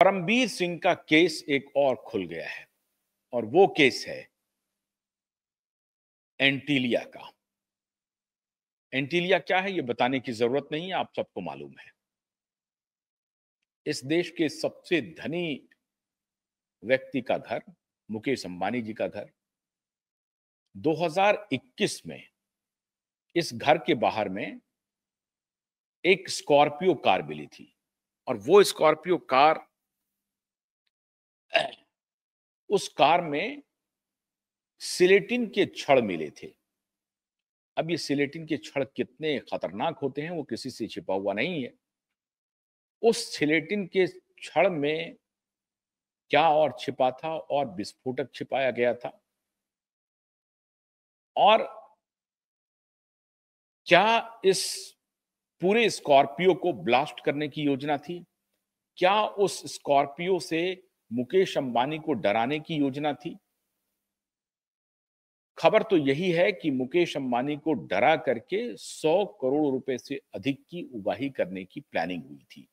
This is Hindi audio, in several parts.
परमबीर सिंह का केस एक और खुल गया है और वो केस है एंटीलिया का। एंटीलिया क्या है ये बताने की जरूरत नहीं है, आप सबको मालूम है। इस देश के सबसे धनी व्यक्ति का घर, मुकेश अंबानी जी का घर, 2021 में इस घर के बाहर में एक स्कॉर्पियो कार मिली थी और वो स्कॉर्पियो कार, उस कार में सिलेटिन के छड़ मिले थे। अब ये सिलेटिन के छड़ कितने खतरनाक होते हैं वो किसी से छिपा हुआ नहीं है। उस सिलेटिन के छड़ में क्या और छिपा था और विस्फोटक छिपाया गया था, और क्या इस पूरे स्कॉर्पियो को ब्लास्ट करने की योजना थी? क्या उस स्कॉर्पियो से मुकेश अंबानी को डराने की योजना थी? खबर तो यही है कि मुकेश अंबानी को डरा करके 100 करोड़ रुपए से अधिक की उगाही करने की प्लानिंग हुई थी।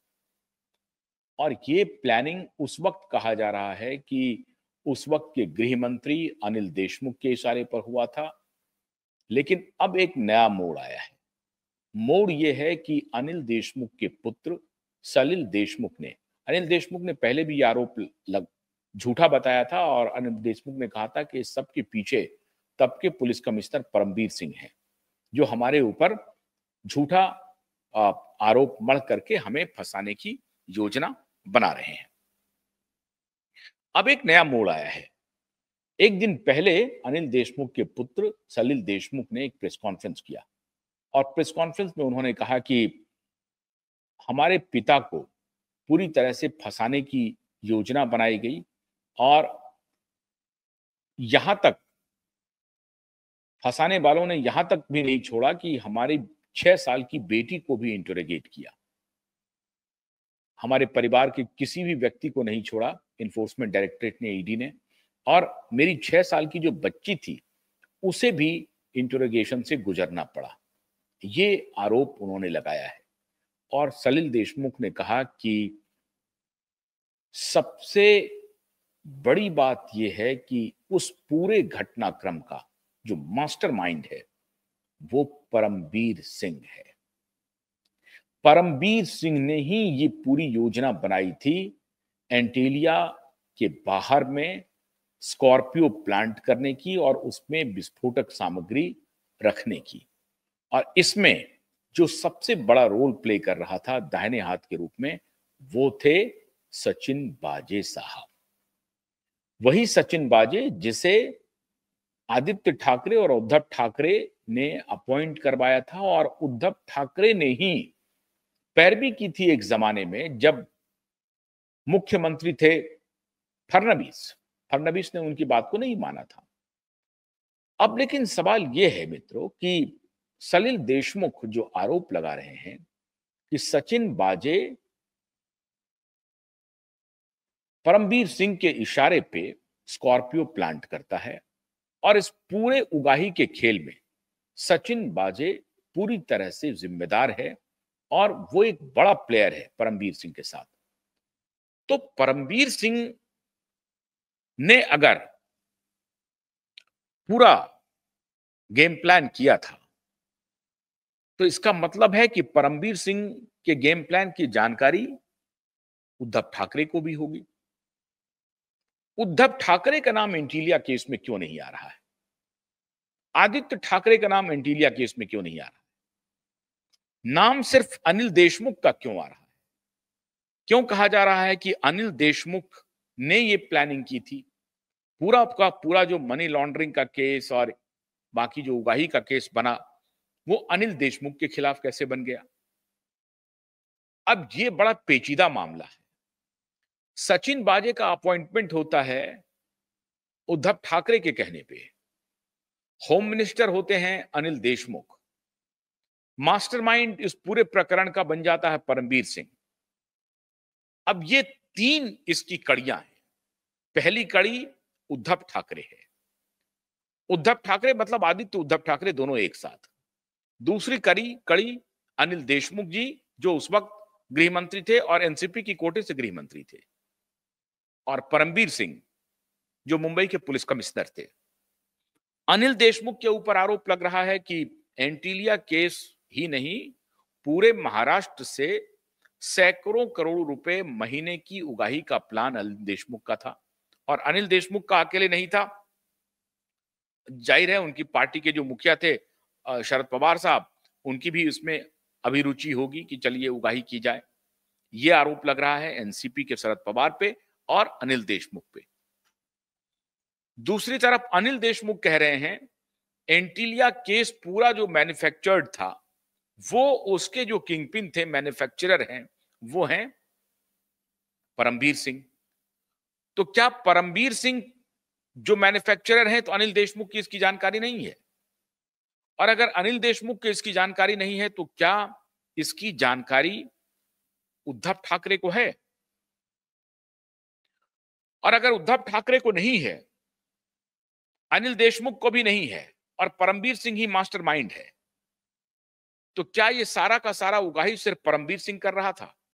और ये प्लानिंग उस वक्त कहा जा रहा है कि उस वक्त के गृह मंत्री अनिल देशमुख के इशारे पर हुआ था। लेकिन अब एक नया मोड़ आया है। मोड़ यह है कि अनिल देशमुख के पुत्र सलिल देशमुख ने, अनिल देशमुख ने पहले भी आरोप झूठा बताया था और अनिल देशमुख ने कहा था कि इस सब के पीछे तब के पुलिस कमिश्नर परमबीर सिंह हैं, जो हमारे ऊपर झूठा आरोप मढ़ करके हमें फंसाने की योजना बना रहे हैं। अब एक नया मोड़ आया है। एक दिन पहले अनिल देशमुख के पुत्र सलिल देशमुख ने एक प्रेस कॉन्फ्रेंस किया और प्रेस कॉन्फ्रेंस में उन्होंने कहा कि हमारे पिता को पूरी तरह से फंसाने की योजना बनाई गई और यहां तक फंसाने वालों ने यहां तक भी नहीं छोड़ा कि हमारी 6 साल की बेटी को भी इंटरोगेट किया। हमारे परिवार के किसी भी व्यक्ति को नहीं छोड़ा इन्फोर्समेंट डायरेक्टरेट ने, ईडी ने, और मेरी 6 साल की जो बच्ची थी उसे भी इंटरोगेशन से गुजरना पड़ा। ये आरोप उन्होंने लगाया है। और सलिल देशमुख ने कहा कि सबसे बड़ी बात यह है कि उस पूरे घटनाक्रम का जो मास्टरमाइंड है वो परमबीर सिंह है। परमबीर सिंह ने ही ये पूरी योजना बनाई थी एंटीलिया के बाहर में स्कॉर्पियो प्लांट करने की और उसमें विस्फोटक सामग्री रखने की। और इसमें जो सबसे बड़ा रोल प्ले कर रहा था दाहिने हाथ के रूप में, वो थे सचिन बाजे साहब। वही सचिन बाजे जिसे आदित्य ठाकरे और उद्धव ठाकरे ने अपॉइंट करवाया था और उद्धव ठाकरे ने ही पैरवी की थी एक जमाने में जब मुख्यमंत्री थे फडणवीस। फडणवीस ने उनकी बात को नहीं माना था। अब लेकिन सवाल यह है मित्रों कि सलिल देशमुख जो आरोप लगा रहे हैं कि सचिन बाजे परमबीर सिंह के इशारे पे स्कॉर्पियो प्लांट करता है और इस पूरे उगाही के खेल में सचिन बाजे पूरी तरह से जिम्मेदार है और वो एक बड़ा प्लेयर है परमबीर सिंह के साथ। तो परमबीर सिंह ने अगर पूरा गेम प्लान किया था तो इसका मतलब है कि परमबीर सिंह के गेम प्लान की जानकारी उद्धव ठाकरे को भी होगी। उद्धव ठाकरे का नाम एंटीलिया केस में क्यों नहीं आ रहा है? आदित्य ठाकरे का नाम एंटीलिया केस में क्यों नहीं आ रहा? नाम सिर्फ अनिल देशमुख का क्यों आ रहा है? क्यों कहा जा रहा है कि अनिल देशमुख ने ये प्लानिंग की थी? पूरा का पूरा जो मनी लॉन्ड्रिंग का केस और बाकी जो उगाही का केस बना वो अनिल देशमुख के खिलाफ कैसे बन गया? अब ये बड़ा पेचीदा मामला है। सचिन बाजे का अपॉइंटमेंट होता है उद्धव ठाकरे के कहने पे। होम मिनिस्टर होते हैं अनिल देशमुख। मास्टरमाइंड इस पूरे प्रकरण का बन जाता है परमबीर सिंह। अब ये 3 इसकी कड़ियां हैं। पहली कड़ी उद्धव ठाकरे है। उद्धव ठाकरे मतलब आदित्य उद्धव ठाकरे दोनों एक साथ। दूसरी कड़ी अनिल देशमुख जी जो उस वक्त गृह मंत्री थे और एनसीपी की कोटे से गृह मंत्री थे। और परमबीर सिंह जो मुंबई के पुलिस कमिश्नर थे। अनिल देशमुख के ऊपर आरोप लग रहा है कि एंटीलिया केस ही नहीं, पूरे महाराष्ट्र से सैकड़ों करोड़ रुपए महीने की उगाही का प्लान अनिल देशमुख का था। और अनिल देशमुख का अकेले नहीं था, जाहिर है उनकी पार्टी के जो मुखिया थे शरद पवार साहब, उनकी भी इसमें अभिरुचि होगी कि चलिए उगाही की जाए। ये आरोप लग रहा है एनसीपी के शरद पवार पे और अनिल देशमुख पे। दूसरी तरफ अनिल देशमुख कह रहे हैं एंटीलिया केस पूरा जो मैन्युफैक्चर्ड था, वो उसके जो किंगपिन थे, मैन्युफैक्चरर हैं, वो हैं परमबीर सिंह। तो क्या परमबीर सिंह जो मैन्युफैक्चरर हैं, तो अनिल देशमुख की इसकी जानकारी नहीं है? और अगर अनिल देशमुख की इसकी जानकारी नहीं है, तो क्या इसकी जानकारी उद्धव ठाकरे को है? और अगर उद्धव ठाकरे को नहीं है, अनिल देशमुख को भी नहीं है और परमबीर सिंह ही मास्टरमाइंड है, तो क्या ये सारा का सारा उगाही सिर्फ परमबीर सिंह कर रहा था?